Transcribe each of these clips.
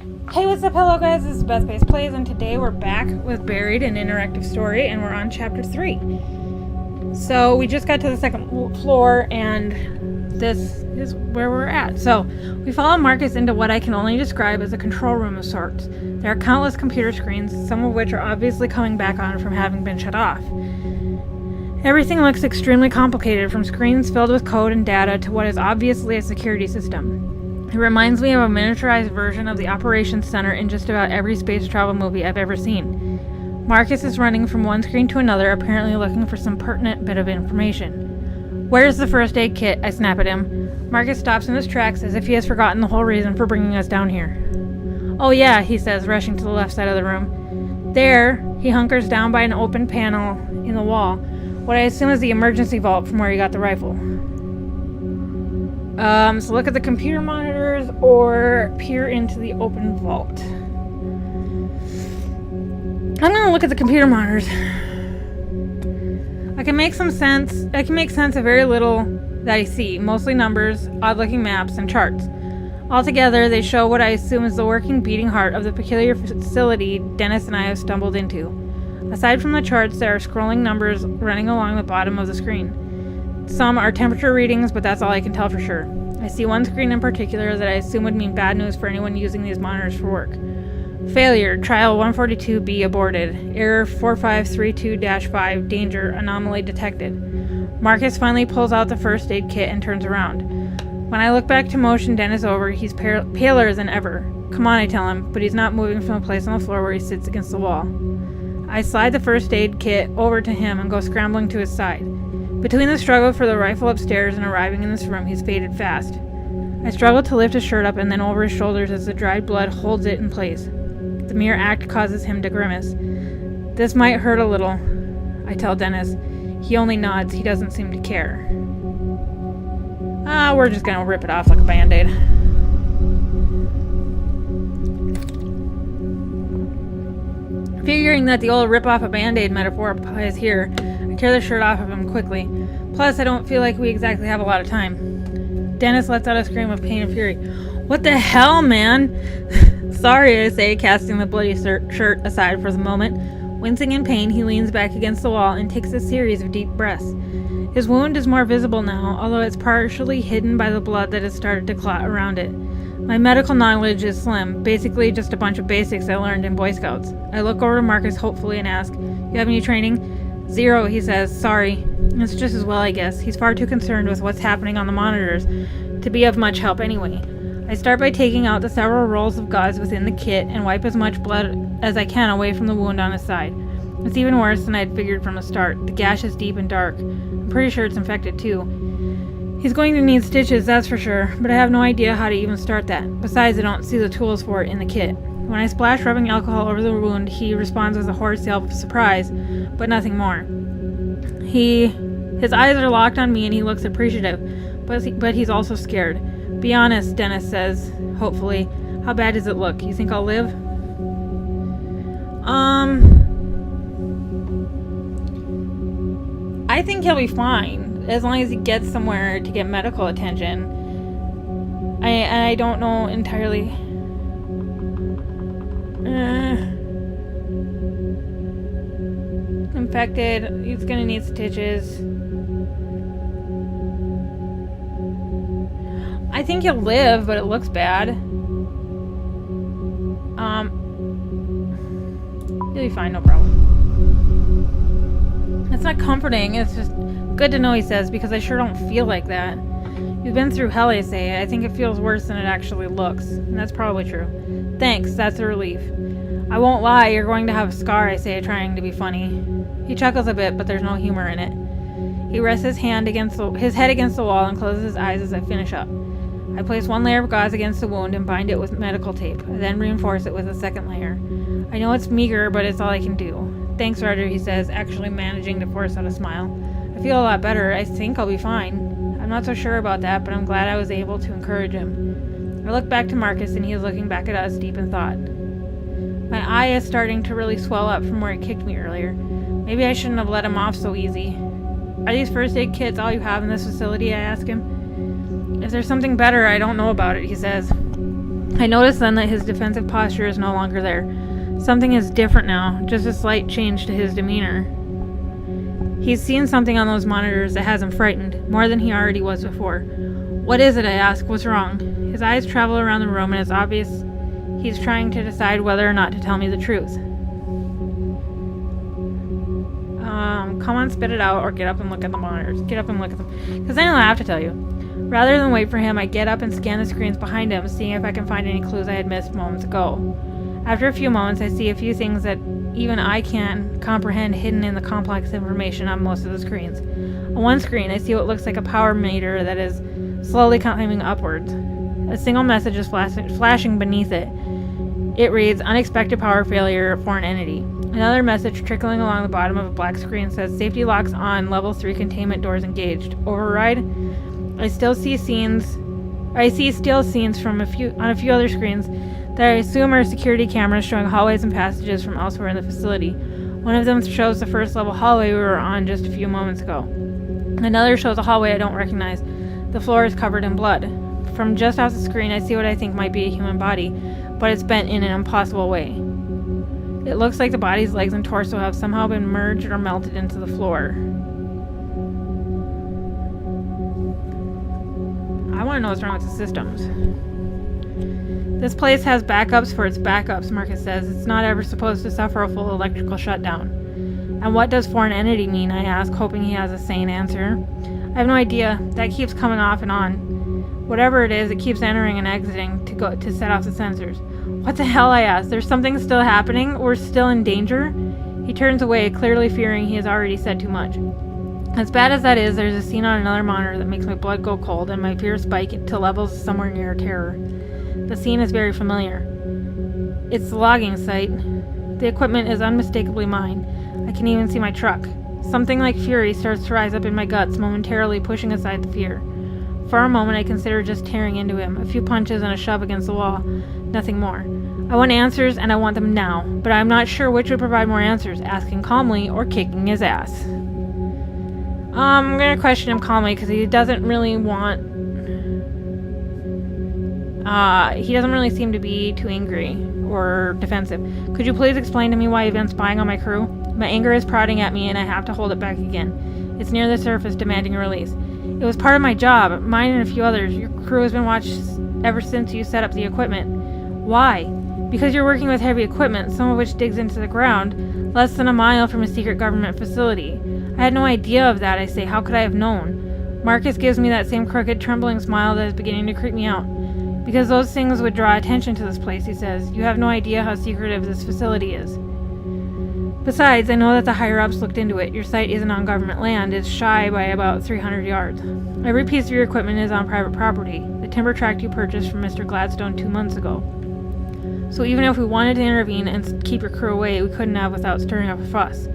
Hey, what's up? Hello guys, this is bethfaceplays, and today we're back with Buried, an interactive story, and we're on chapter 3. So we just got to the second floor, and this is where we're at. So we follow Marcus into what I can only describe as a control room of sorts. There are countless computer screens, some of which are obviously coming back on from having been shut off. Everything looks extremely complicated, from screens filled with code and data to what is obviously a security system. It reminds me of a miniaturized version of the operations center in just about every space travel movie I've ever seen. Marcus is running from one screen to another, apparently looking for some pertinent bit of information. "Where's the first aid kit?" I snap at him. Marcus stops in his tracks as if he has forgotten the whole reason for bringing us down here. "Oh yeah," he says, rushing to the left side of the room. There, he hunkers down by an open panel in the wall, what I assume is the emergency vault from where he got the rifle. So look at the computer monitors or peer into the open vault. I'm gonna look at the computer monitors. I can make sense of very little that I see, mostly numbers, odd-looking maps, and charts. Altogether, they show what I assume is the working, beating heart of the peculiar facility Dennis and I have stumbled into. Aside from the charts, there are scrolling numbers running along the bottom of the screen. Some are temperature readings, but that's all I can tell for sure. I see one screen in particular that I assume would mean bad news for anyone using these monitors for work. Failure, trial 142B aborted. Error 4532-5, danger, anomaly detected. Marcus finally pulls out the first aid kit and turns around. When I look back to motion Dennis over, he's paler than ever. "Come on," I tell him, but he's not moving from the place on the floor where he sits against the wall. I slide the first aid kit over to him and go scrambling to his side. Between the struggle for the rifle upstairs and arriving in this room, he's faded fast. I struggle to lift his shirt up and then over his shoulders as the dried blood holds it in place. The mere act causes him to grimace. "This might hurt a little," I tell Dennis. He only nods. He doesn't seem to care. We're just gonna rip it off like a band-aid. Figuring that the old rip-off-a-band-aid metaphor applies here, I tear the shirt off of him quickly. Plus, I don't feel like we exactly have a lot of time. Dennis lets out a scream of pain and fury. "What the hell, man?" "Sorry," I say, casting the bloody shirt aside for the moment. Wincing in pain, he leans back against the wall and takes a series of deep breaths. His wound is more visible now, although it's partially hidden by the blood that has started to clot around it. My medical knowledge is slim, basically just a bunch of basics I learned in Boy Scouts. I look over to Marcus hopefully and ask, "You have any training?" "Zero," he says. "Sorry." It's just as well, I guess. He's far too concerned with what's happening on the monitors to be of much help anyway. I start by taking out the several rolls of gauze within the kit and wipe as much blood as I can away from the wound on his side. It's even worse than I had figured from the start. The gash is deep and dark. I'm pretty sure it's infected too. He's going to need stitches, that's for sure, but I have no idea how to even start that. Besides, I don't see the tools for it in the kit. When I splash rubbing alcohol over the wound, he responds with a hoarse yelp of surprise, but nothing more. His eyes are locked on me and he looks appreciative, but he's also scared. "Be honest," Dennis says, hopefully. "How bad does it look? You think I'll live?" I think he'll be fine, as long as he gets somewhere to get medical attention. I don't know entirely. Infected, he's gonna need stitches. I think he'll live, but it looks bad. He'll be fine, no problem. It's not comforting, it's just good to know, he says, because I sure don't feel like that. "You've been through hell," I say. "I think it feels worse than it actually looks." And that's probably true. "Thanks, that's a relief." "I won't lie, you're going to have a scar," I say, trying to be funny. He chuckles a bit, but there's no humor in it. He rests his head against the wall and closes his eyes as I finish up. I place one layer of gauze against the wound and bind it with medical tape. I then reinforce it with a second layer. I know it's meager, but it's all I can do. "Thanks, Roger," he says, actually managing to force out a smile. "I feel a lot better. I think I'll be fine." I'm not so sure about that, but I'm glad I was able to encourage him. I look back to Marcus and he is looking back at us, deep in thought. My eye is starting to really swell up from where it kicked me earlier. Maybe I shouldn't have let him off so easy. "Are these first aid kits all you have in this facility?" I ask him. "If there's something better, I don't know about it," he says. I notice then that his defensive posture is no longer there. Something is different now, just a slight change to his demeanor. He's seen something on those monitors that has him frightened, more than he already was before. What is it, I ask? What's wrong? His eyes travel around the room and it's obvious he's trying to decide whether or not to tell me the truth. Come on, spit it out, or get up and look at the monitors. Get up and look at them. Because then I'll have to tell you. Rather than wait for him, I get up and scan the screens behind him, seeing if I can find any clues I had missed moments ago. After a few moments, I see a few things that even I can't comprehend hidden in the complex information on most of the screens. On one screen, I see what looks like a power meter that is slowly climbing upwards. A single message is flashing beneath it. It reads, "Unexpected power failure, foreign entity." Another message trickling along the bottom of a black screen says, "Safety locks on, level 3 containment doors engaged. Override." I still see scenes from a few other screens that I assume are security cameras showing hallways and passages from elsewhere in the facility. One of them shows the first level hallway we were on just a few moments ago. Another shows a hallway I don't recognize. The floor is covered in blood. From just off the screen, I see what I think might be a human body, but it's bent in an impossible way. It looks like the body's legs and torso have somehow been merged or melted into the floor. I want to know what's wrong with the systems. This place has backups for its backups, Marcus says. It's not ever supposed to suffer a full electrical shutdown. And what does foreign entity mean, I ask, hoping he has a sane answer. I have no idea. That keeps coming off and on. Whatever it is, it keeps entering and exiting to set off the sensors. What the hell, I ask? There's something still happening? We're still in danger? He turns away, clearly fearing he has already said too much. As bad as that is, there's a scene on another monitor that makes my blood go cold and my fears spike to levels somewhere near terror. The scene is very familiar. It's the logging site. The equipment is unmistakably mine. I can even see my truck. Something like fury starts to rise up in my guts, momentarily pushing aside the fear. For a moment, I consider just tearing into him, a few punches and a shove against the wall, nothing more. I want answers, and I want them now, but I'm not sure which would provide more answers, asking calmly or kicking his ass. I'm gonna question him calmly because he doesn't really seem to be too angry or defensive. Could you please explain to me why you've been spying on my crew? My anger is prodding at me and I have to hold it back again. It's near the surface, demanding a release. It was part of my job, mine and a few others. Your crew has been watched ever since you set up the equipment. Why? Because you're working with heavy equipment, some of which digs into the ground, less than a mile from a secret government facility. I had no idea of that, I say. How could I have known? Marcus gives me that same crooked, trembling smile that is beginning to creep me out. Because those things would draw attention to this place, he says. You have no idea how secretive this facility is. Besides, I know that the higher-ups looked into it. Your site isn't on government land. It's shy by about 300 yards. Every piece of your equipment is on private property. The timber tract you purchased from Mr. Gladstone 2 months ago. So even if we wanted to intervene and keep your crew away, we couldn't have without stirring up a fuss.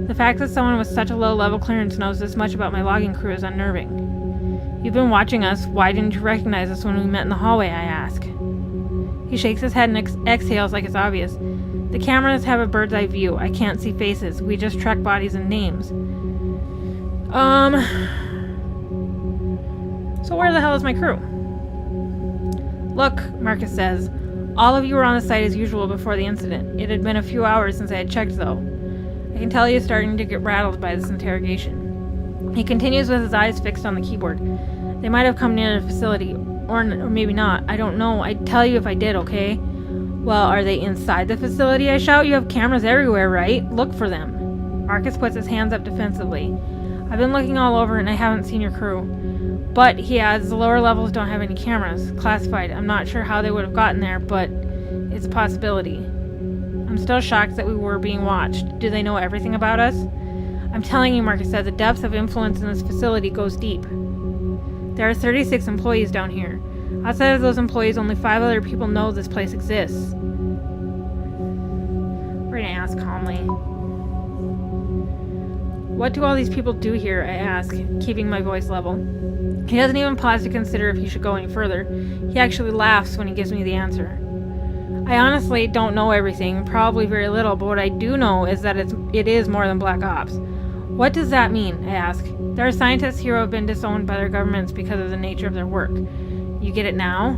The fact that someone with such a low-level clearance knows this much about my logging crew is unnerving. You've been watching us. Why didn't you recognize us when we met in the hallway, I ask. He shakes his head and exhales like it's obvious. The cameras have a bird's eye view. I can't see faces. We just track bodies and names. So where the hell is my crew? Look, Marcus says. All of you were on the site as usual before the incident. It had been a few hours since I had checked, though. I can tell he is starting to get rattled by this interrogation. He continues with his eyes fixed on the keyboard. They might have come near the facility, or maybe not. I don't know. I'd tell you if I did, okay? Well, are they inside the facility? I shout. You have cameras everywhere, right? Look for them. Marcus puts his hands up defensively. I've been looking all over and I haven't seen your crew. But, he adds, the lower levels don't have any cameras. Classified. I'm not sure how they would have gotten there, but it's a possibility. I'm still shocked that we were being watched. Do they know everything about us? I'm telling you, Marcus said, the depth of influence in this facility goes deep. There are 36 employees down here. Outside of those employees, only 5 other people know this place exists. We're gonna ask calmly. What do all these people do here? I ask, keeping my voice level. He doesn't even pause to consider if he should go any further. He actually laughs when he gives me the answer. I honestly don't know everything, probably very little, but what I do know is that it is more than Black Ops. What does that mean? I ask. There are scientists here who have been disowned by their governments because of the nature of their work. You get it now?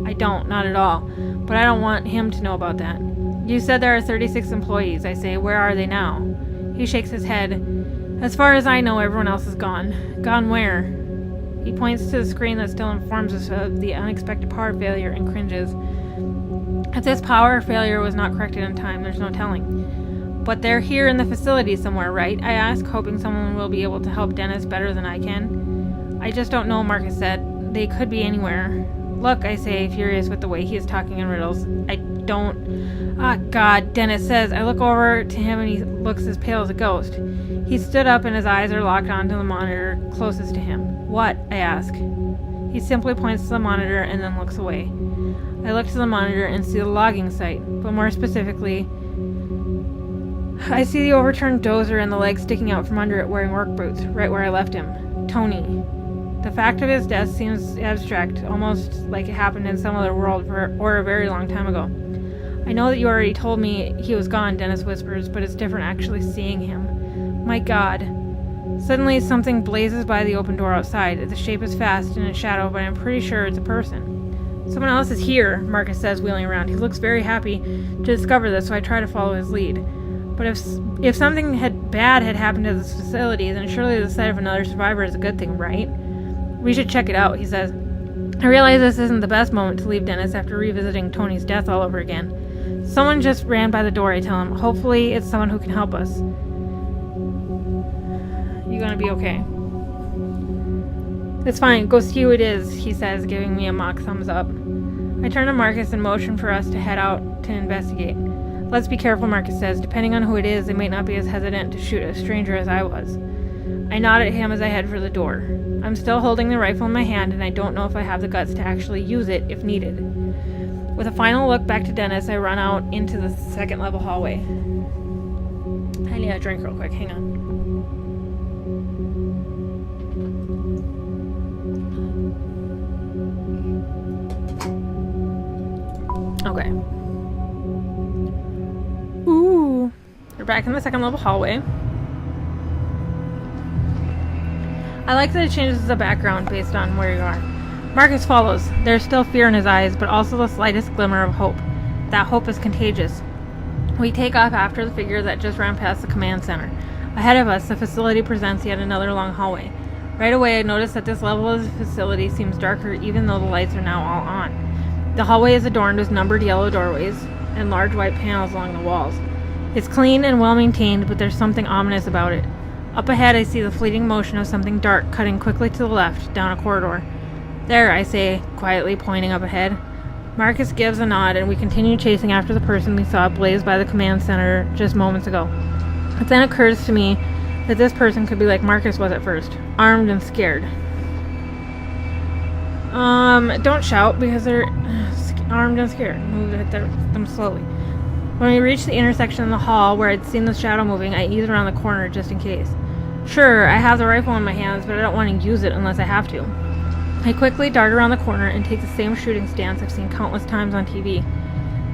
I don't, not at all. But I don't want him to know about that. You said there are 36 employees, I say. Where are they now? He shakes his head. As far as I know, everyone else is gone. Gone where? He points to the screen that still informs us of the unexpected power failure and cringes. If this power failure was not corrected in time, there's no telling. But they're here in the facility somewhere, right? I ask, hoping someone will be able to help Dennis better than I can. I just don't know, Marcus said. They could be anywhere. Look, I say, furious with the way he is talking in riddles. I don't... Ah, God, Dennis says. I look over to him and he looks as pale as a ghost. He stood up and his eyes are locked onto the monitor closest to him. What? I ask. He simply points to the monitor and then looks away. I look to the monitor and see the logging site, but more specifically, I see the overturned dozer and the legs sticking out from under it wearing work boots, right where I left him. Tony. The fact of his death seems abstract, almost like it happened in some other world or a very long time ago. I know that you already told me he was gone, Dennis whispers, but it's different actually seeing him. My God. Suddenly, something blazes by the open door outside. The shape is fast and in shadow, but I'm pretty sure it's a person. Someone else is here, Marcus says, wheeling around. He looks very happy to discover this, so I try to follow his lead. But if something bad had happened to this facility, then surely the sight of another survivor is a good thing, right? We should check it out, he says. I realize this isn't the best moment to leave Dennis after revisiting Tony's death all over again. Someone just ran by the door, I tell him. Hopefully it's someone who can help us. You gonna be okay? It's fine, go see who it is, he says, giving me a mock thumbs up. I turn to Marcus and motion for us to head out to investigate. Let's be careful, Marcus says. Depending on who it is, they might not be as hesitant to shoot a stranger as I was. I nod at him as I head for the door. I'm still holding the rifle in my hand, and I don't know if I have the guts to actually use it if needed. With a final look back to Dennis, I run out into the second level hallway. I need a drink real quick, hang on. Okay. Ooh. We're back in the second level hallway. I like that it changes the background based on where you are. Marcus follows. There's still fear in his eyes, but also the slightest glimmer of hope. That hope is contagious. We take off after the figure that just ran past the command center. Ahead of us, the facility presents yet another long hallway. Right away, I notice that this level of the facility seems darker even though the lights are now all on. The hallway is adorned with numbered yellow doorways and large white panels along the walls. It's clean and well maintained, but there's something ominous about it. Up ahead, I see the fleeting motion of something dark cutting quickly to the left, down a corridor. There, I say, quietly pointing up ahead. Marcus gives a nod, and we continue chasing after the person we saw blaze by the command center just moments ago. It then occurs to me that this person could be like Marcus was at first, armed and scared. Don't shout, because they're armed and scared. Move them slowly. When we reach the intersection in the hall where I'd seen the shadow moving, I ease around the corner just in case. Sure, I have the rifle in my hands, but I don't want to use it unless I have to. I quickly dart around the corner and take the same shooting stance I've seen countless times on TV.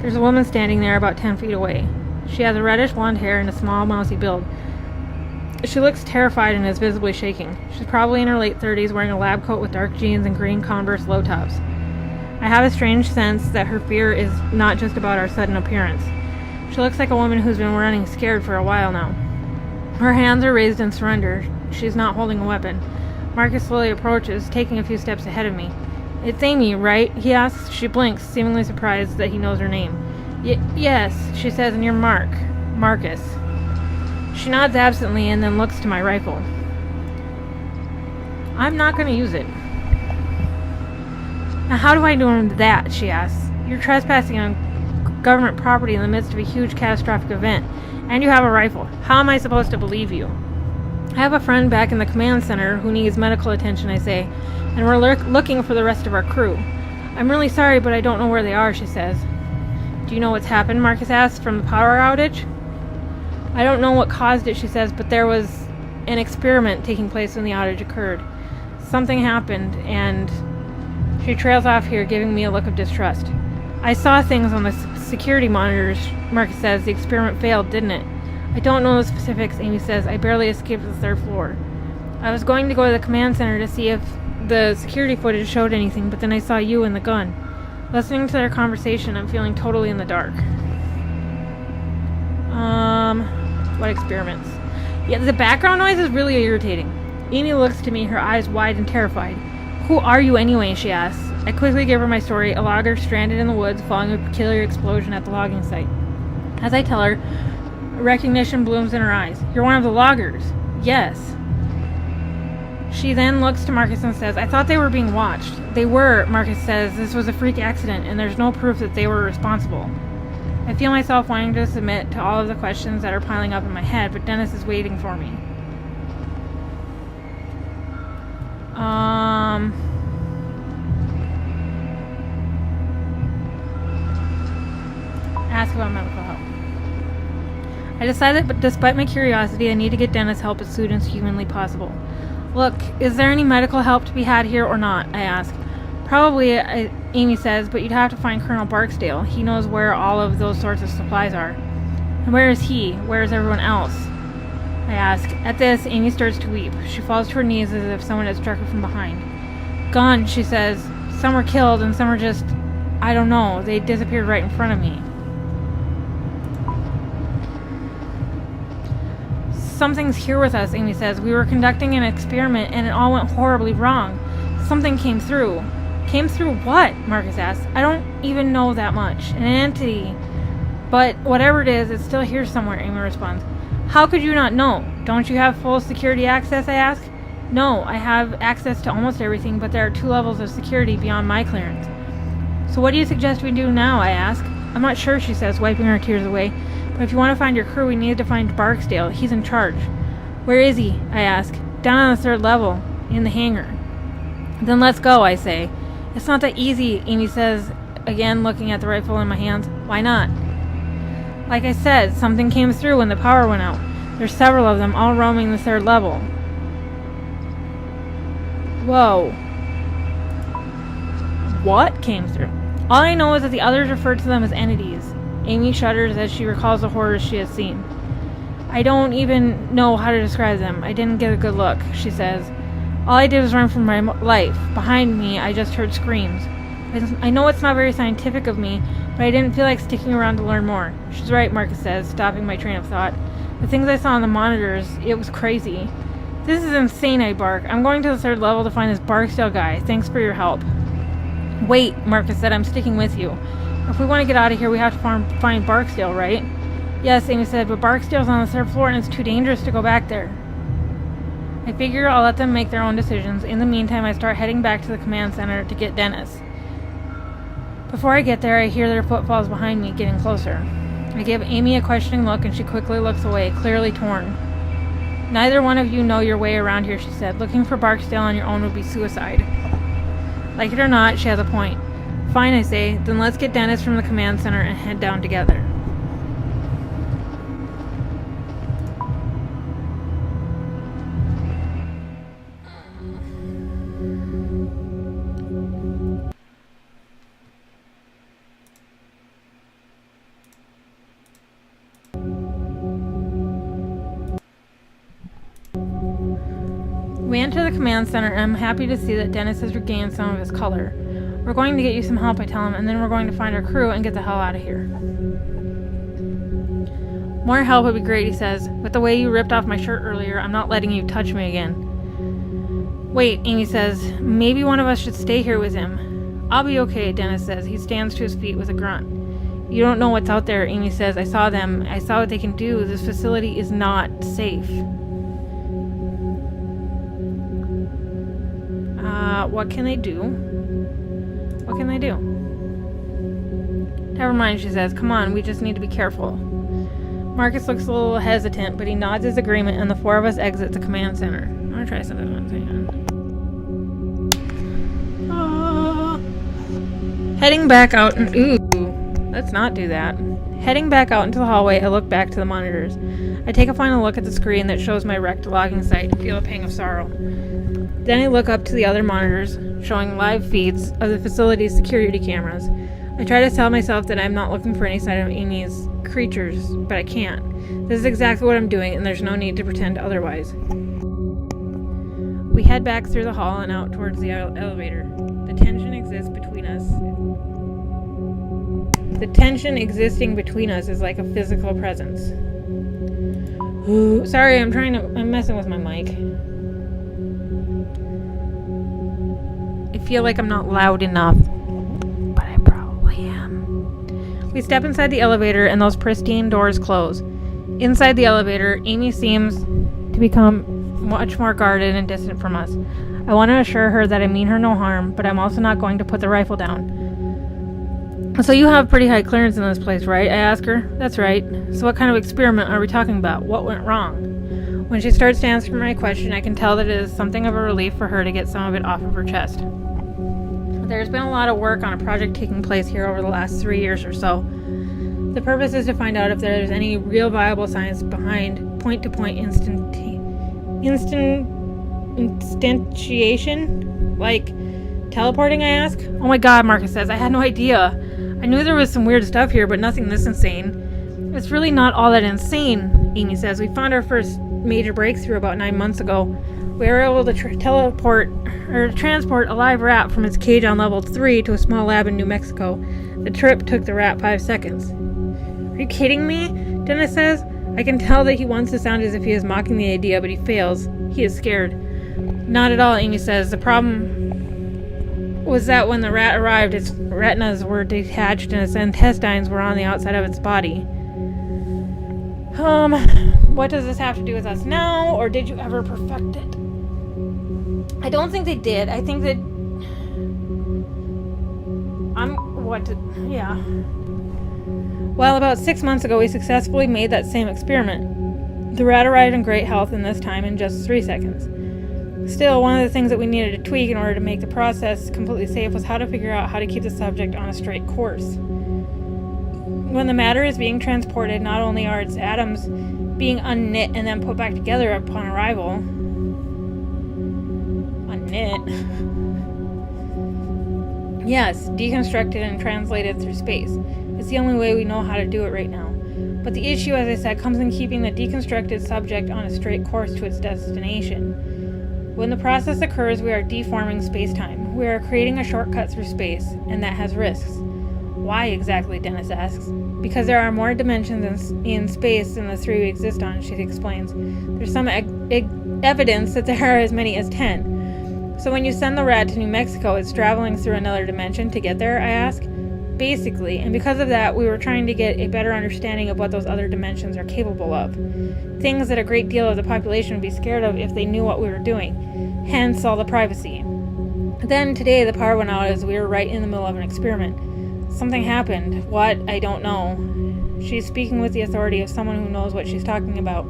There's a woman standing there about 10 feet away. She has a reddish blonde hair and a small, mousy build. She looks terrified and is visibly shaking. She's probably in her late 30s, wearing a lab coat with dark jeans and green Converse low tops. I have a strange sense that her fear is not just about our sudden appearance. She looks like a woman who's been running scared for a while now. Her hands are raised in surrender. She's not holding a weapon. Marcus slowly approaches, taking a few steps ahead of me. It's Amy, right? He asks. She blinks, seemingly surprised that he knows her name. Yes, she says, and you're Marcus. She nods absently and then looks to my rifle. I'm not going to use it. Now how do I know that? She asks. You're trespassing on government property in the midst of a huge catastrophic event, and you have a rifle. How am I supposed to believe you? I have a friend back in the command center who needs medical attention, I say, and we're looking for the rest of our crew. I'm really sorry, but I don't know where they are, she says. Do you know what's happened? Marcus asks, from the power outage? I don't know what caused it, she says, but there was an experiment taking place when the outage occurred. Something happened, and she trails off here, giving me a look of distrust. I saw things on the security monitors, Marcus says. The experiment failed, didn't it? I don't know the specifics, Amy says. I barely escaped the third floor. I was going to go to the command center to see if the security footage showed anything, but then I saw you and the gun. Listening to their conversation, I'm feeling totally in the dark. What experiments? Yeah, the background noise is really irritating. Amy looks to me, her eyes wide and terrified. Who are you anyway, she asks. I quickly give her my story, a logger stranded in the woods following a peculiar explosion at the logging site. As I tell her, recognition blooms in her eyes. You're one of the loggers. Yes. She then looks to Marcus and says, I thought they were being watched. They were, Marcus says. This was a freak accident, and there's no proof that they were responsible. I feel myself wanting to submit to all of the questions that are piling up in my head, but Dennis is waiting for me. Ask about medical help. I decided that despite my curiosity, I need to get Dennis help as soon as humanly possible. Look, is there any medical help to be had here or not? I ask. Probably, Amy says, but you'd have to find Colonel Barksdale. He knows where all of those sorts of supplies are. And where is he? Where is everyone else? I ask. At this, Amy starts to weep. She falls to her knees as if someone had struck her from behind. Gone, she says. Some were killed and some are just... I don't know. They disappeared right in front of me. Something's here with us, Amy says. We were conducting an experiment and it all went horribly wrong. Something came through. Came through what? Marcus asks. I don't even know that much. An entity. But whatever it is, it's still here somewhere, Amy responds. How could you not know? Don't you have full security access, I ask? No, I have access to almost everything, but there are 2 levels of security beyond my clearance. So what do you suggest we do now, I ask? I'm not sure, she says, wiping her tears away. But if you want to find your crew, we need to find Barksdale. He's in charge. Where is he? I ask. Down on the 3rd level, in the hangar. Then let's go, I say. It's not that easy, Amy says, again looking at the rifle in my hands. Why not? Like I said, something came through when the power went out. There's several of them, all roaming the 3rd level. Whoa. What came through? All I know is that the others refer to them as entities. Amy shudders as she recalls the horrors she has seen. I don't even know how to describe them. I didn't get a good look, she says. All I did was run for my life. Behind me, I just heard screams. I know it's not very scientific of me, but I didn't feel like sticking around to learn more. She's right, Marcus says, stopping my train of thought. The things I saw on the monitors, it was crazy. This is insane, I bark. I'm going to the 3rd level to find this Barksdale guy. Thanks for your help. Wait, Marcus said, I'm sticking with you. If we want to get out of here, we have to find Barksdale, right? Yes, Amy said, but Barksdale's on the 3rd floor and it's too dangerous to go back there. I figure I'll let them make their own decisions. In the meantime, I start heading back to the command center to get Dennis. Before I get there, I hear their footfalls behind me, getting closer. I give Amy a questioning look and she quickly looks away, clearly torn. Neither one of you know your way around here, she said. Looking for Barksdale on your own would be suicide. Like it or not, she has a point. Fine, I say. Then let's get Dennis from the command center and head down together. We enter the command center and I'm happy to see that Dennis has regained some of his color. We're going to get you some help, I tell him, and then we're going to find our crew and get the hell out of here. More help would be great, he says. With the way you ripped off my shirt earlier, I'm not letting you touch me again. Wait, Amy says, maybe one of us should stay here with him. I'll be okay, Dennis says. He stands to his feet with a grunt. You don't know what's out there, Amy says. I saw them. I saw what they can do. This facility is not safe. What can they do? What can they do? Never mind, she says. Come on, we just need to be careful. Marcus looks a little hesitant, but he nods his agreement and the 4 of us exit the command center. I'm gonna try something else. Hang on. Heading back out and... Ooh, let's not do that. Heading back out into the hallway, I look back to the monitors. I take a final look at the screen that shows my wrecked logging site and feel a pang of sorrow. Then I look up to the other monitors, showing live feeds of the facility's security cameras. I try to tell myself that I'm not looking for any sign of Amy's creatures, but I can't. This is exactly what I'm doing, and there's no need to pretend otherwise. We head back through the hall and out towards the elevator. The tension exists between us. The tension existing between us is like a physical presence. Ooh, sorry, I'm messing with my mic. I feel like I'm not loud enough, but I probably am. We step inside the elevator and those pristine doors close. Inside the elevator, Amy seems to become much more guarded and distant from us. I want to assure her that I mean her no harm, but I'm also not going to put the rifle down. So you have pretty high clearance in this place, right? I ask her. That's right. So what kind of experiment are we talking about? What went wrong? When she starts to answer my question, I can tell that it is something of a relief for her to get some of it off of her chest. There's been a lot of work on a project taking place here over the last 3 years or so. The purpose is to find out if there's any real viable science behind point-to-point instantiation? Like teleporting, I ask? Oh my god, Marcus says. I had no idea. I knew there was some weird stuff here, but nothing this insane. It's really not all that insane, Amy says. We found our first major breakthrough about 9 months ago. We were able to transport a live rat from its cage on level 3 to a small lab in New Mexico. The trip took the rat 5 seconds. Are you kidding me? Dennis says. I can tell that he wants to sound as if he is mocking the idea, but he fails. He is scared. Not at all, Amy says. The problem was that when the rat arrived, its retinas were detached and its intestines were on the outside of its body. What does this have to do with us now, or did you ever perfect it? I don't think they did. I think that... Well, about 6 months ago, we successfully made that same experiment. The rat arrived in great health in this time in just 3 seconds. Still, one of the things that we needed to tweak in order to make the process completely safe was how to figure out how to keep the subject on a straight course. When the matter is being transported, not only are its atoms being unknit and then put back together upon arrival... Unknit? Yes, deconstructed and translated through space. It's the only way we know how to do it right now. But the issue, as I said, comes in keeping the deconstructed subject on a straight course to its destination. When the process occurs, we are deforming space-time. We are creating a shortcut through space, and that has risks. Why exactly, Dennis asks. Because there are more dimensions in space than the 3 we exist on, she explains. There's some evidence that there are as many as 10. So when you send the rat to New Mexico, it's traveling through another dimension to get there, I ask? Basically, and because of that, we were trying to get a better understanding of what those other dimensions are capable of. Things that a great deal of the population would be scared of if they knew what we were doing. Hence all the privacy. Then today the power went out as we were right in the middle of an experiment. Something happened. What? I don't know. She's speaking with the authority of someone who knows what she's talking about.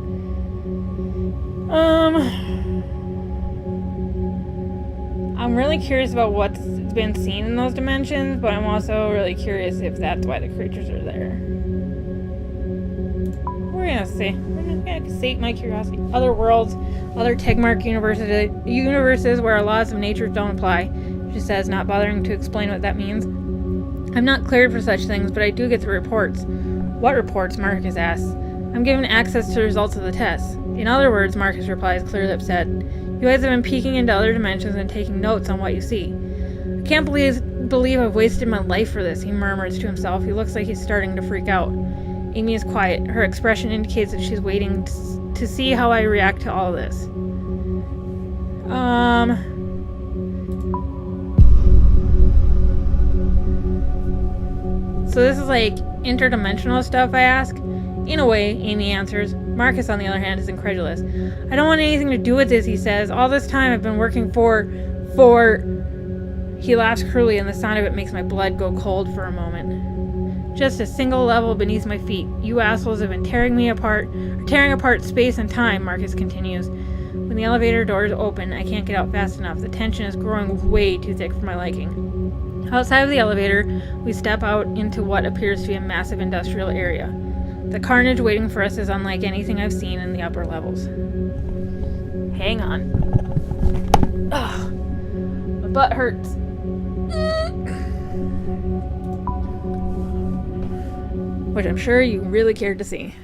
I'm really curious about what's been seen in those dimensions, but I'm also really curious if that's why the creatures are there. We're gonna see. We're gonna sate my curiosity. Other worlds, other Tegmark universes where our laws of nature don't apply. She says, not bothering to explain what that means. I'm not cleared for such things, but I do get the reports. What reports? Marcus asks. I'm given access to the results of the tests. In other words, Marcus replies, clearly upset. You guys have been peeking into other dimensions and taking notes on what you see. I can't believe I've wasted my life for this, he murmurs to himself. He looks like he's starting to freak out. Amy is quiet. Her expression indicates that she's waiting to see how I react to all this. So this is like interdimensional stuff, I ask? In a way, Amy answers. Marcus, on the other hand, is incredulous. I don't want anything to do with this, he says. All this time I've been working for... He laughs cruelly, and the sound of it makes my blood go cold for a moment. Just a single level beneath my feet. You assholes have been tearing apart space and time, Marcus continues. When the elevator doors open, I can't get out fast enough. The tension is growing way too thick for my liking. Outside of the elevator, we step out into what appears to be a massive industrial area. The carnage waiting for us is unlike anything I've seen in the upper levels. Hang on. Ugh. My butt hurts. Which I'm sure you really cared to see.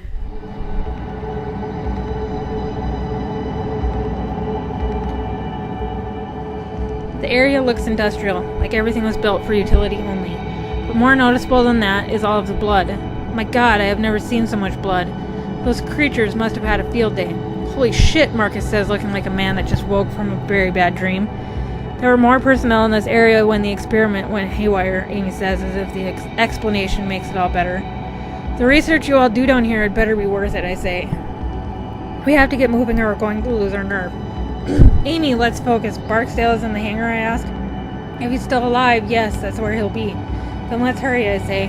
The area looks industrial, like everything was built for utility only. But more noticeable than that is all of the blood. My god, I have never seen so much blood. Those creatures must have had a field day. Holy shit, Marcus says, looking like a man that just woke from a very bad dream. There were more personnel in this area when the experiment went haywire, Amy says, as if the explanation makes it all better. The research you all do down here had better be worth it, I say. We have to get moving or we're going to lose our nerve. Amy, let's focus. Barksdale is in the hangar, I ask. If he's still alive, yes, that's where he'll be. Then let's hurry, I say.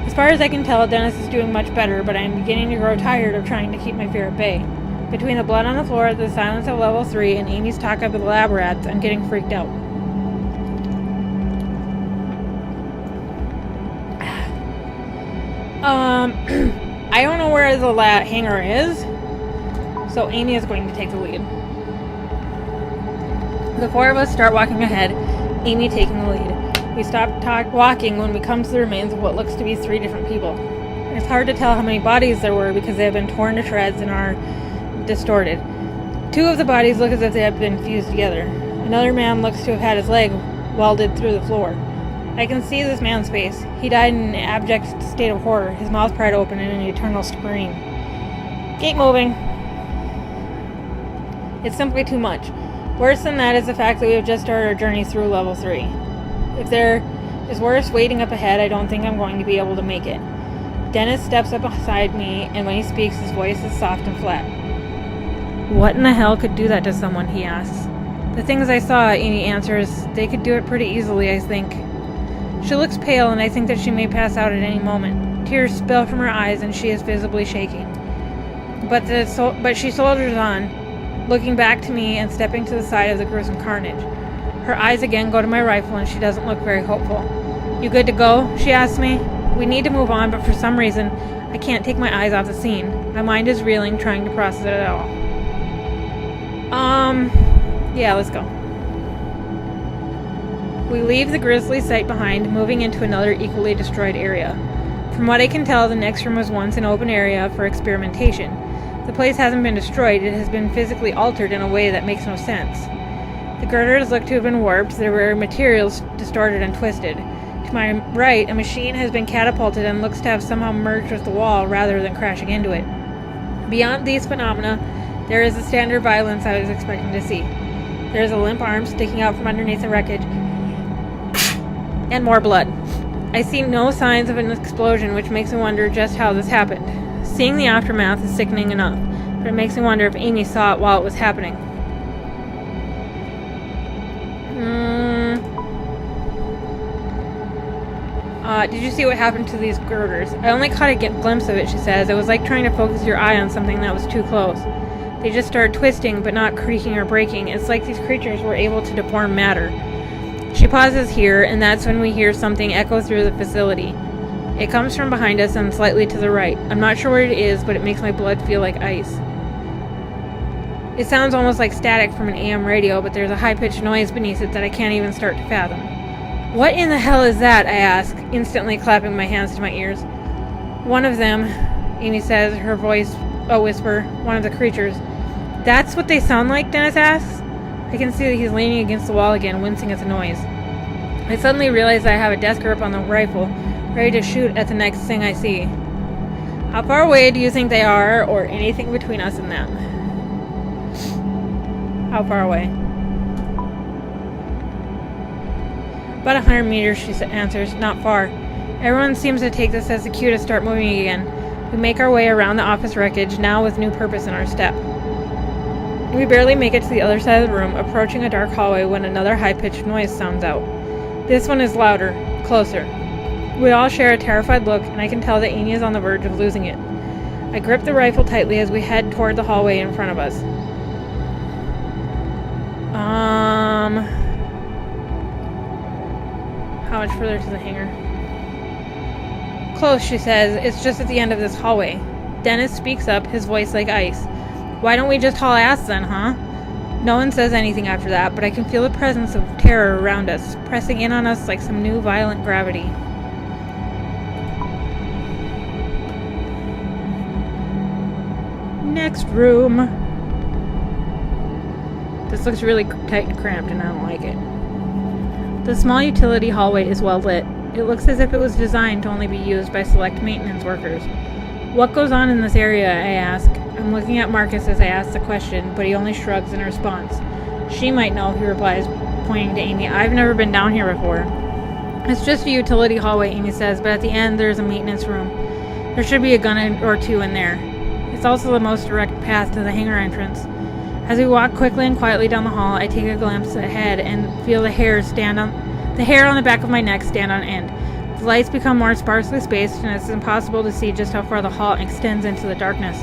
As far as I can tell, Dennis is doing much better, but I am beginning to grow tired of trying to keep my fear at bay. Between the blood on the floor, the silence of level 3, and Amy's talk of the lab rats, I'm getting freaked out. I don't know where the hangar is, so Amy is going to take the lead. The four of us start walking ahead, Amy taking the lead. We stop walking when we come to the remains of what looks to be 3 different people. It's hard to tell how many bodies there were because they have been torn to shreds and are distorted. 2 of the bodies look as if they have been fused together. Another man looks to have had his leg welded through the floor. I can see this man's face. He died in an abject state of horror, his mouth pried open in an eternal scream. Keep moving. It's simply too much. Worse than that is the fact that we have just started our journey through level 3. If there is worse waiting up ahead, I don't think I'm going to be able to make it. Dennis steps up beside me, and when he speaks, his voice is soft and flat. What in the hell could do that to someone, he asks. The things I saw, Amy answers, they could do it pretty easily, I think. She looks pale, and I think that she may pass out at any moment. Tears spill from her eyes, and she is visibly shaking. But she soldiers on, looking back to me and stepping to the side of the gruesome carnage. Her eyes again go to my rifle, and she doesn't look very hopeful. You good to go? She asks me. We need to move on, but for some reason, I can't take my eyes off the scene. My mind is reeling, trying to process it all. Yeah, let's go. We leave the grisly sight behind, moving into another equally destroyed area. From what I can tell, the next room was once an open area for experimentation. The place hasn't been destroyed, it has been physically altered in a way that makes no sense. The girders look to have been warped, there were materials distorted and twisted. To my right, a machine has been catapulted and looks to have somehow merged with the wall rather than crashing into it. Beyond these phenomena, there is the standard violence I was expecting to see. There is a limp arm sticking out from underneath the wreckage, and more blood. I see no signs of an explosion, which makes me wonder just how this happened. Seeing the aftermath is sickening enough, but it makes me wonder if Amy saw it while it was happening. Did you see what happened to these girders? I only caught a glimpse of it, she says. It was like trying to focus your eye on something that was too close. They just started twisting, but not creaking or breaking. It's like these creatures were able to deform matter. She pauses here, and that's when we hear something echo through the facility. It comes from behind us and slightly to the right. I'm not sure what it is, but it makes my blood feel like ice. It sounds almost like static from an AM radio, but there's a high-pitched noise beneath it that I can't even start to fathom. What in the hell is that? I ask, instantly clapping my hands to my ears. One of them, Amy says, her voice a whisper, one of the creatures. That's what they sound like? Dennis asks. I can see that he's leaning against the wall again, wincing at the noise. I suddenly realize I have a desk grip on the rifle, ready to shoot at the next thing I see. How far away do you think they are, or anything between us and them? How far away? About 100 meters, she answers. Not far. Everyone seems to take this as a cue to start moving again. We make our way around the office wreckage, now with new purpose in our step. We barely make it to the other side of the room, approaching a dark hallway when another high-pitched noise sounds out. This one is louder, closer. We all share a terrified look, and I can tell that Amy is on the verge of losing it. I grip the rifle tightly as we head toward the hallway in front of us. How much further to the hangar? Close, she says. It's just at the end of this hallway. Dennis speaks up, his voice like ice. Why don't we just haul ass then, huh? No one says anything after that, but I can feel the presence of terror around us, pressing in on us like some new violent gravity. Next room. This looks really tight and cramped, and I don't like it. The small utility hallway is well lit. It looks as if it was designed to only be used by select maintenance workers. What goes on in this area, I ask. I'm looking at Marcus as I ask the question, but he only shrugs in response. She might know, he replies, pointing to Amy. I've never been down here before. It's just a utility hallway, Amy says, but at the end there's a maintenance room. There should be a gun or two in there. It's also the most direct path to the hangar entrance. As we walk quickly and quietly down the hall, I take a glimpse ahead and feel the hair on the back of my neck stand on end. The lights become more sparsely spaced, and it's impossible to see just how far the hall extends into the darkness.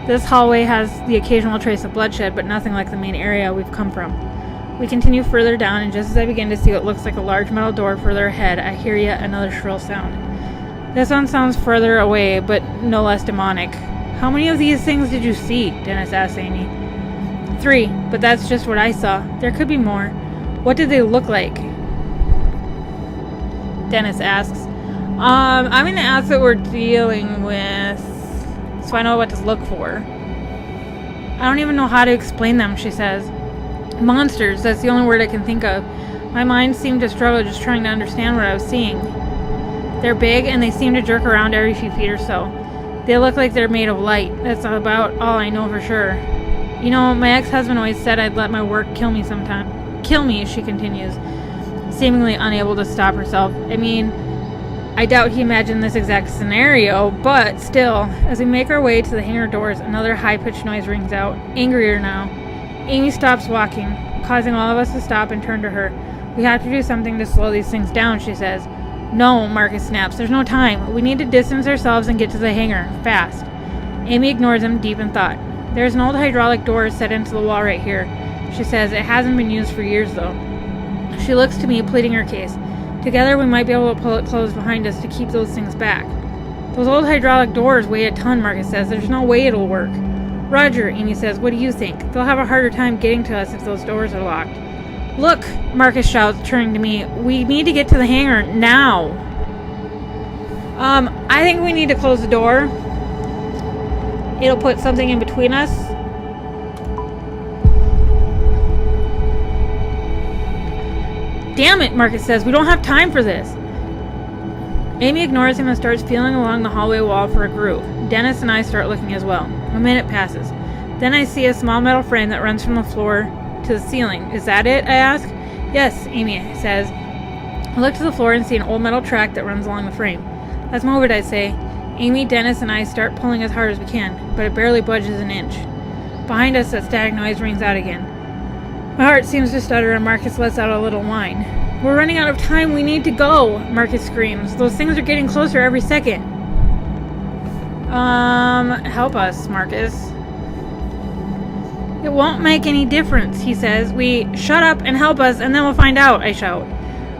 This hallway has the occasional trace of bloodshed, but nothing like the main area we've come from. We continue further down, and just as I begin to see what looks like a large metal door further ahead, I hear yet another shrill sound. This one sounds further away, but no less demonic. How many of these things did you see? Dennis asks Amy. 3, but that's just what I saw. There could be more. What did they look like? Dennis asks. I'm going to ask what we're dealing with, so I know what to look for. I don't even know how to explain them, she says. Monsters, that's the only word I can think of. My mind seemed to struggle just trying to understand what I was seeing. They're big, and they seem to jerk around every few feet or so. They look like they're made of light. That's about all I know for sure. You know, my ex-husband always said I'd let my work kill me sometime. Kill me, she continues, seemingly unable to stop herself. I mean, I doubt he imagined this exact scenario, but still, as we make our way to the hangar doors, another high-pitched noise rings out, angrier now. Amy stops walking, causing all of us to stop and turn to her. We have to do something to slow these things down, she says. No, Marcus snaps. There's no time. We need to distance ourselves and get to the hangar. Fast. Amy ignores him, deep in thought. There's an old hydraulic door set into the wall right here. She says it hasn't been used for years, though. She looks to me, pleading her case. Together, we might be able to pull it closed behind us to keep those things back. Those old hydraulic doors weigh a ton, Marcus says. There's no way it'll work. Roger, Amy says. What do you think? They'll have a harder time getting to us if those doors are locked. Look, Marcus shouts, turning to me. We need to get to the hangar now. I think we need to close the door. It'll put something in between us. Damn it, Marcus says. We don't have time for this. Amy ignores him and starts feeling along the hallway wall for a groove. Dennis and I start looking as well. A minute passes. Then I see a small metal frame that runs from the floor to the ceiling. Is that it? I ask. Yes, Amy says. I look to the floor and see an old metal track that runs along the frame. Let's move it, I say. Amy, Dennis, and I start pulling as hard as we can, but it barely budges an inch. Behind us, that static noise rings out again. My heart seems to stutter and Marcus lets out a little whine. We're running out of time. We need to go, Marcus screams. Those things are getting closer every second. Help us, Marcus. It won't make any difference, he says. Shut up and help us, and then we'll find out, I shout.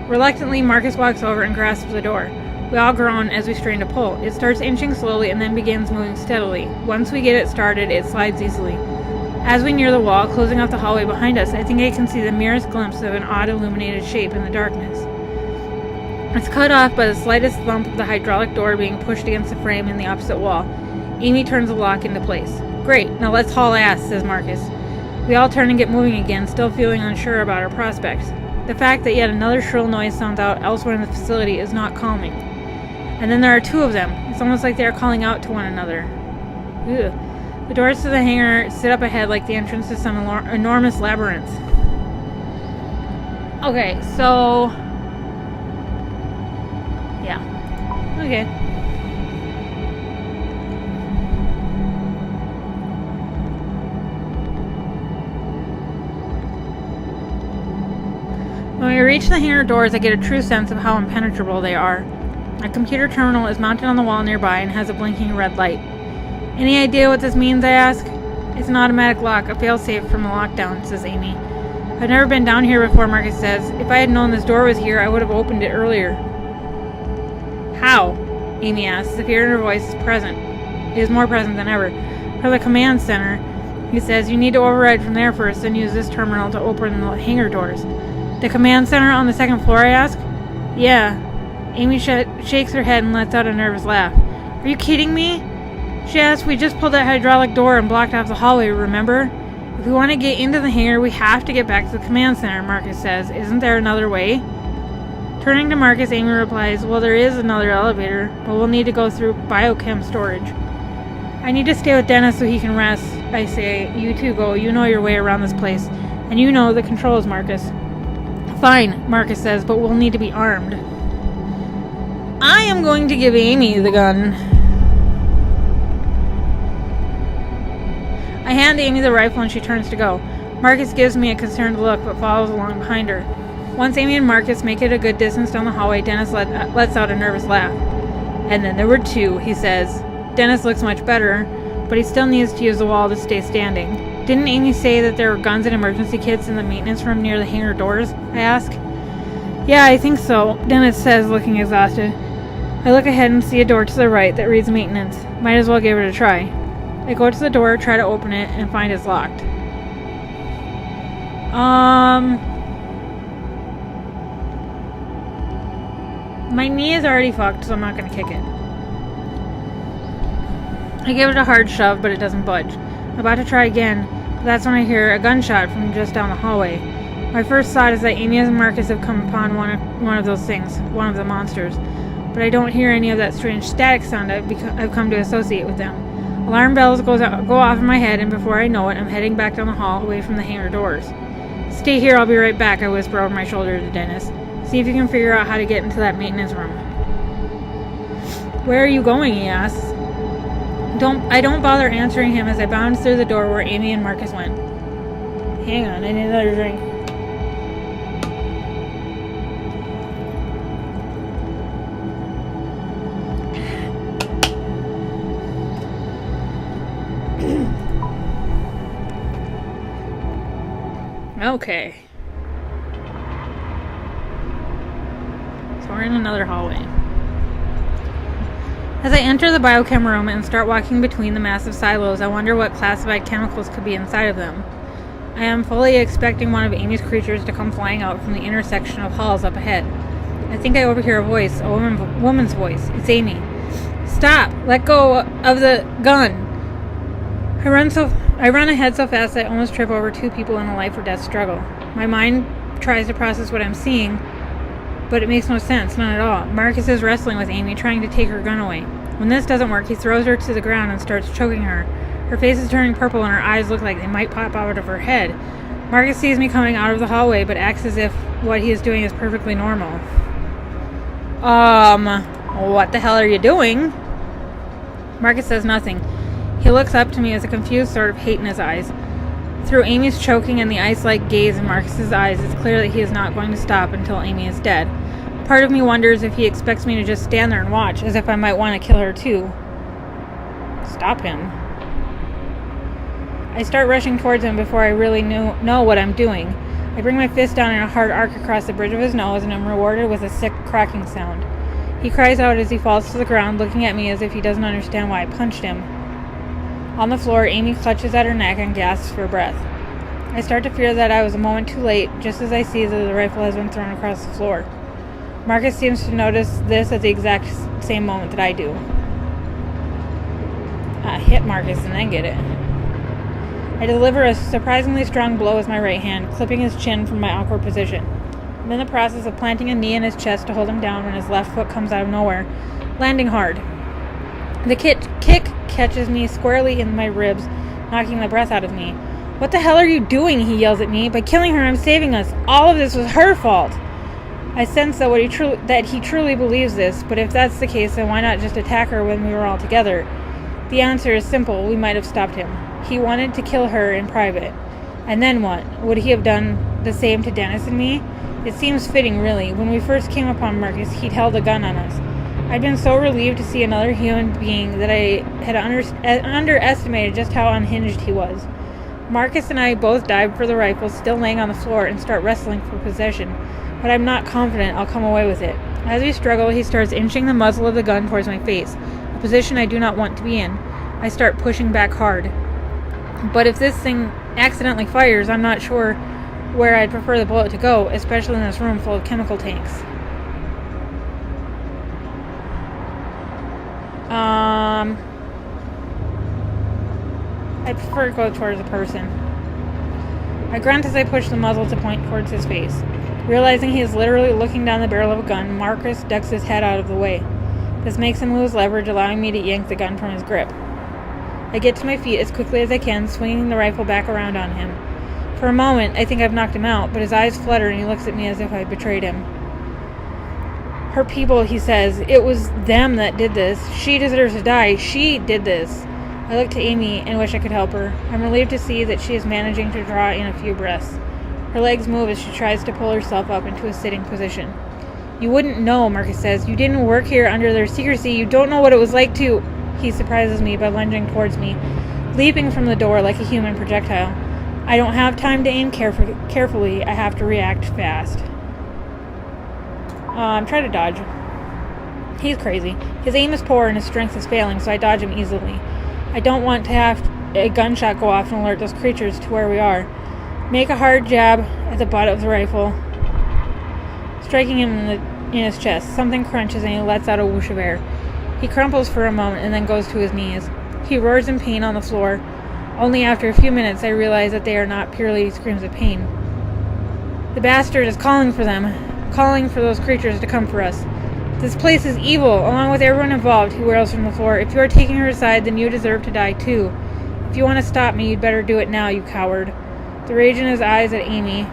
Reluctantly, Marcus walks over and grasps the door. We all groan as we strain to pull. It starts inching slowly and then begins moving steadily. Once we get it started, it slides easily. As we near the wall, closing off the hallway behind us, I think I can see the merest glimpse of an odd illuminated shape in the darkness. It's cut off by the slightest thump of the hydraulic door being pushed against the frame in the opposite wall. Amy turns the lock into place. Great, now let's haul ass, says Marcus. We all turn and get moving again, still feeling unsure about our prospects. The fact that yet another shrill noise sounds out elsewhere in the facility is not calming. And then there are 2 of them. It's almost like they are calling out to one another. Ugh. The doors to the hangar sit up ahead like the entrance to some enormous labyrinth. Okay, so... yeah. Okay. When we reach the hangar doors, I get a true sense of how impenetrable they are. A computer terminal is mounted on the wall nearby and has a blinking red light. Any idea what this means, I ask? It's an automatic lock, a failsafe from a lockdown, says Amy. I've never been down here before, Marcus says. If I had known this door was here, I would have opened it earlier. How? Amy asks. The fear in her voice is present. It is more present than ever. For the command center, he says, you need to override from there first, then use this terminal to open the hangar doors. The command center on the 2nd floor, I ask? Yeah. Amy shakes her head and lets out a nervous laugh. Are you kidding me? She asks. We just pulled that hydraulic door and blocked off the hallway, remember? If we want to get into the hangar, we have to get back to the command center, Marcus says. Isn't there another way? Turning to Marcus, Amy replies, well, there is another elevator, but we'll need to go through biochem storage. I need to stay with Dennis so he can rest, I say. You two go. You know your way around this place. And you know the controls, Marcus. Fine, Marcus says, but we'll need to be armed. I am going to give Amy the gun. I hand Amy the rifle and she turns to go. Marcus gives me a concerned look but follows along behind her. Once Amy and Marcus make it a good distance down the hallway, Dennis lets out a nervous laugh. And then there were two, he says. Dennis looks much better, but he still needs to use the wall to stay standing. Didn't Amy say that there were guns and emergency kits in the maintenance room near the hangar doors? I ask. Yeah, I think so, Dennis says, looking exhausted. I look ahead and see a door to the right that reads maintenance. Might as well give it a try. I go to the door, try to open it, and find it's locked. My knee is already fucked, so I'm not going to kick it. I give it a hard shove, but it doesn't budge. I'm about to try again, but that's when I hear a gunshot from just down the hallway. My first thought is that Amy and Marcus have come upon one of those things, one of the monsters. But I don't hear any of that strange static sound I've come to associate with them. Alarm bells go off in my head, and before I know it, I'm heading back down the hall away from the hangar doors. Stay here, I'll be right back, I whisper over my shoulder to Dennis. See if you can figure out how to get into that maintenance room. Where are you going, he asks. I don't bother answering him as I bounce through the door where Amy and Marcus went. Hang on, I need another drink. Okay. So we're in another hallway. As I enter the biochem room and start walking between the massive silos, I wonder what classified chemicals could be inside of them. I am fully expecting one of Amy's creatures to come flying out from the intersection of halls up ahead. I think I overhear a voice, a woman's voice. It's Amy. Stop! Let go of the gun! I run ahead so fast that I almost trip over two people in a life or death struggle. My mind tries to process what I'm seeing, but it makes no sense, none at all. Marcus is wrestling with Amy, trying to take her gun away. When this doesn't work, he throws her to the ground and starts choking her. Her face is turning purple and her eyes look like they might pop out of her head. Marcus sees me coming out of the hallway, but acts as if what he is doing is perfectly normal. What the hell are you doing? Marcus says nothing. He looks up to me with a confused sort of hate in his eyes. Through Amy's choking and the ice-like gaze in Marcus's eyes, it's clear that he is not going to stop until Amy is dead. Part of me wonders if he expects me to just stand there and watch, as if I might want to kill her too. Stop him. I start rushing towards him before I really know what I'm doing. I bring my fist down in a hard arc across the bridge of his nose and am rewarded with a sick cracking sound. He cries out as he falls to the ground, looking at me as if he doesn't understand why I punched him. On the floor, Amy clutches at her neck and gasps for breath. I start to fear that I was a moment too late, just as I see that the rifle has been thrown across the floor. Marcus seems to notice this at the exact same moment that I do. I hit Marcus and then get it. I deliver a surprisingly strong blow with my right hand, clipping his chin from my awkward position. I'm in the process of planting a knee in his chest to hold him down when his left foot comes out of nowhere, landing hard. The kick catches me squarely in my ribs, knocking the breath out of me. What the hell are you doing? He yells at me. By killing her, I'm saving us. All of this was her fault. I sense that he truly believes this, but if that's the case, then why not just attack her when we were all together? The answer is simple. We might have stopped him. He wanted to kill her in private. And then what? Would he have done the same to Dennis and me? It seems fitting, really. When we first came upon Marcus, he'd held a gun on us. I'd been so relieved to see another human being that I had underestimated just how unhinged he was. Marcus and I both dive for the rifle, still laying on the floor, and start wrestling for possession. But I'm not confident I'll come away with it. As we struggle, he starts inching the muzzle of the gun towards my face, a position I do not want to be in. I start pushing back hard. But if this thing accidentally fires, I'm not sure where I'd prefer the bullet to go, especially in this room full of chemical tanks. I prefer to go towards a person. I grunt as I push the muzzle to point towards his face. Realizing he is literally looking down the barrel of a gun, Marcus ducks his head out of the way. This makes him lose leverage, allowing me to yank the gun from his grip. I get to my feet as quickly as I can, swinging the rifle back around on him. For a moment, I think I've knocked him out, but his eyes flutter and he looks at me as if I betrayed him. Her people, he says. It was them that did this. She deserves to die. She did this. I look to Amy and wish I could help her. I'm relieved to see that she is managing to draw in a few breaths. Her legs move as she tries to pull herself up into a sitting position. You wouldn't know, Marcus says. You didn't work here under their secrecy. You don't know what it was like to... He surprises me by lunging towards me, leaping from the door like a human projectile. I don't have time to aim carefully. I have to react fast. Try to dodge. He's crazy. His aim is poor and his strength is failing, so I dodge him easily. I don't want to have a gunshot go off and alert those creatures to where we are. Make a hard jab at the butt of the rifle, striking him in his chest. Something crunches and he lets out a whoosh of air. He crumples for a moment and then goes to his knees. He roars in pain on the floor. Only after a few minutes I realize that they are not purely screams of pain. The bastard is calling for them, calling for those creatures to come for us. This place is evil, along with everyone involved, he wails from the floor. If you are taking her aside, then you deserve to die too. If you want to stop me, you'd better do it now, you coward. The rage in his eyes at Amy,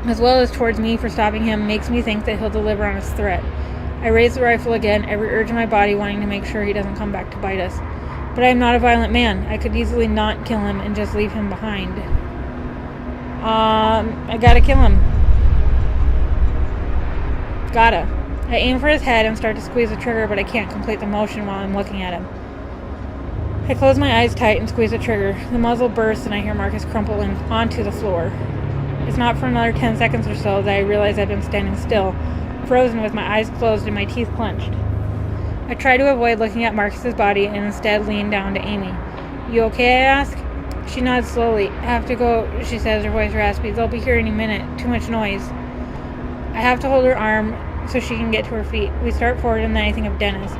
as well as towards me for stopping him, makes me think that he'll deliver on his threat. I raise the rifle again, every urge in my body wanting to make sure he doesn't come back to bite us. But I am not a violent man. I could easily not kill him and just leave him behind. I gotta kill him. Gotta. I aim for his head and start to squeeze the trigger, but I can't complete the motion while I'm looking at him. I close my eyes tight and squeeze the trigger. The muzzle bursts and I hear Marcus crumple onto the floor. It's not for another 10 seconds or so that I realize I've been standing still, frozen with my eyes closed and my teeth clenched. I try to avoid looking at Marcus's body and instead lean down to Amy. You okay, I ask? She nods slowly. Have to go, she says, her voice raspy. They'll be here any minute. Too much noise. I have to hold her arm so she can get to her feet. We start forward and then I think of Dennis.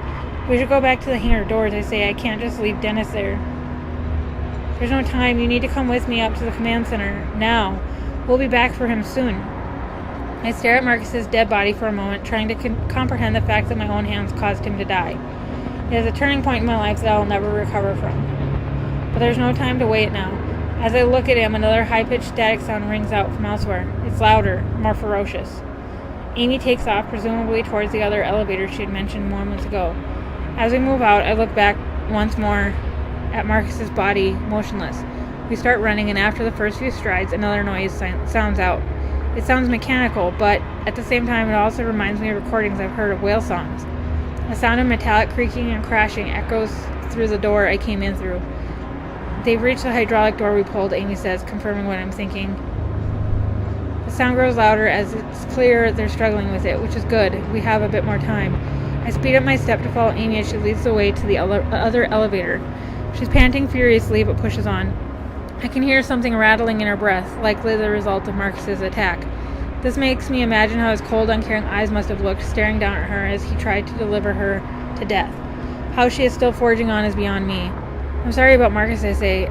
We should go back to the hangar doors, I say. I can't just leave Dennis there. There's no time. You need to come with me up to the command center. Now. We'll be back for him soon. I stare at Marcus's dead body for a moment, trying to comprehend the fact that my own hands caused him to die. It is a turning point in my life that I will never recover from. But there's no time to wait now. As I look at him, another high-pitched static sound rings out from elsewhere. It's louder, more ferocious. Amy takes off, presumably towards the other elevator she had mentioned moments ago. As we move out, I look back once more at Marcus's body, motionless. We start running, and after the first few strides, another noise sounds out. It sounds mechanical, but at the same time, it also reminds me of recordings I've heard of whale songs. A sound of metallic creaking and crashing echoes through the door I came in through. They've reached the hydraulic door we pulled, Amy says, confirming what I'm thinking. The sound grows louder as it's clear they're struggling with it, which is good. We have a bit more time. I speed up my step to follow Amy as she leads the way to the other elevator. She's panting furiously but pushes on. I can hear something rattling in her breath, likely the result of Marcus's attack. This makes me imagine how his cold, uncaring eyes must have looked, staring down at her as he tried to deliver her to death. How she is still forging on is beyond me. I'm sorry about Marcus, I say.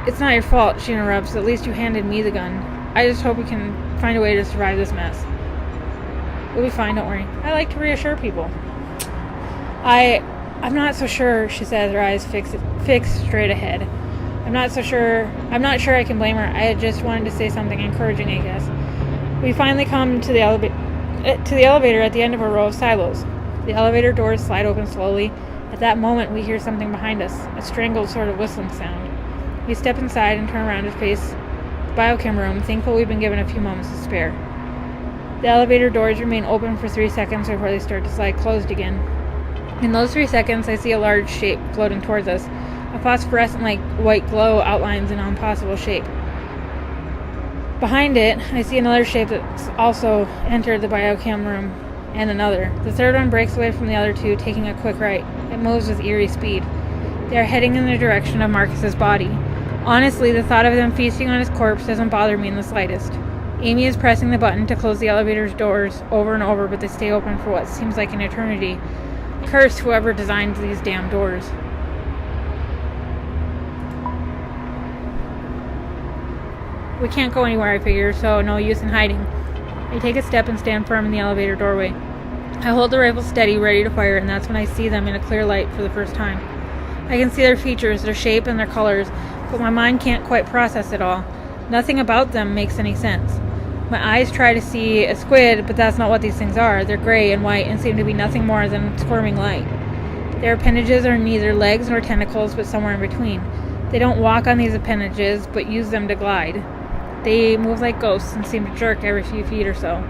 It's not your fault, she interrupts. At least you handed me the gun. I just hope we can find a way to survive this mess. We'll be fine, don't worry. I like to reassure people. I'm not so sure, she says, her eyes fixed straight ahead. I'm not sure I can blame her. I had just wanted to say something encouraging, I guess. We finally come to the elevator at the end of a row of silos. The elevator doors slide open slowly. At that moment, we hear something behind us, a strangled sort of whistling sound. We step inside and turn around to face the biochem room, thankful we've been given a few moments to spare. The elevator doors remain open for 3 seconds before they start to slide closed again. In those 3 seconds, I see a large shape floating towards us. A phosphorescent-like white glow outlines an impossible shape. Behind it, I see another shape that's also entered the biochem room, and another. The third one breaks away from the other two, taking a quick right. It moves with eerie speed. They are heading in the direction of Marcus's body. Honestly, the thought of them feasting on his corpse doesn't bother me in the slightest. Amy is pressing the button to close the elevator's doors over and over, but they stay open for what seems like an eternity. Curse whoever designed these damn doors. We can't go anywhere, I figure, so no use in hiding. I take a step and stand firm in the elevator doorway. I hold the rifle steady, ready to fire, and that's when I see them in a clear light for the first time. I can see their features, their shape, and their colors, but my mind can't quite process it all. Nothing about them makes any sense. My eyes try to see a squid, but that's not what these things are. They're gray and white and seem to be nothing more than squirming light. Their appendages are neither legs nor tentacles, but somewhere in between. They don't walk on these appendages, but use them to glide. They move like ghosts and seem to jerk every few feet or so.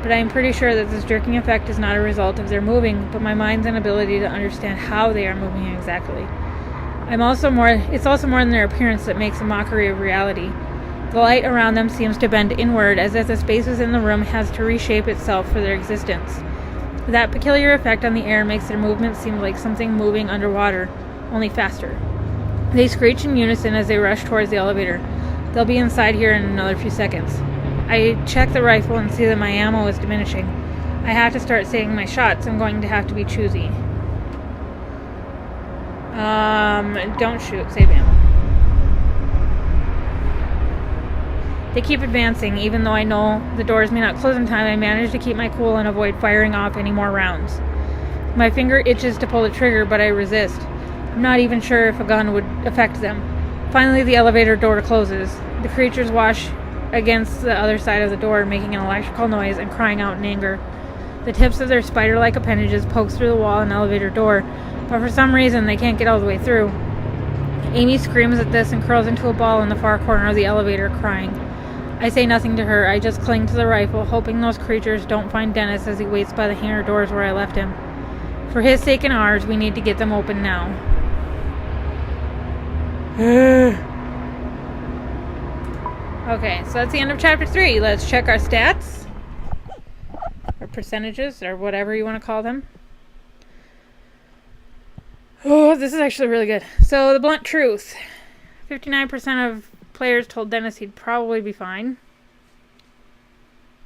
But I am pretty sure that this jerking effect is not a result of their moving, but my mind's inability to understand how they are moving exactly. It's also more than their appearance that makes a mockery of reality. The light around them seems to bend inward, as if the space within the room has to reshape itself for their existence. That peculiar effect on the air makes their movement seem like something moving underwater, only faster. They screech in unison as they rush towards the elevator. They'll be inside here in another few seconds. I check the rifle and see that my ammo is diminishing. I have to start saving my shots. I'm going to have to be choosy. Don't shoot. Save ammo. They keep advancing. Even though I know the doors may not close in time, I manage to keep my cool and avoid firing off any more rounds. My finger itches to pull the trigger, but I resist. I'm not even sure if a gun would affect them. Finally, the elevator door closes. The creatures wash against the other side of the door, making an electrical noise and crying out in anger. The tips of their spider-like appendages poke through the wall and elevator door, but for some reason they can't get all the way through. Amy screams at this and curls into a ball in the far corner of the elevator, crying. I say nothing to her. I just cling to the rifle, hoping those creatures don't find Dennis as he waits by the hangar doors where I left him. For his sake and ours, we need to get them open now. Okay, so that's the end of chapter 3. Let's check our stats. Or percentages, or whatever you want to call them. Oh, this is actually really good. So, the blunt truth. 59% of players told Dennis he'd probably be fine.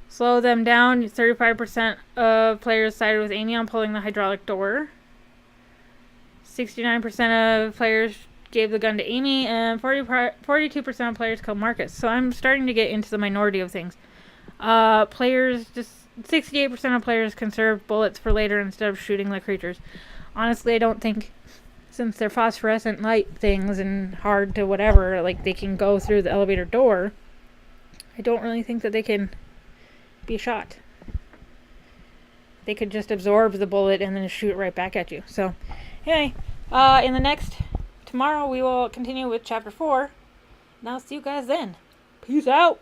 Slow them down. 35% of players sided with Amy on pulling the hydraulic door. 69% of players gave the gun to Amy, and 42% of players killed Marcus. So I'm starting to get into the minority of things. 68% of players conserved bullets for later instead of shooting the creatures. Honestly, I don't think, since they're phosphorescent light things and hard to whatever, like they can go through the elevator door, I don't really think that they can be shot. They could just absorb the bullet and then shoot right back at you. So, anyway, tomorrow we will continue with chapter 4, and I'll see you guys then. Peace out!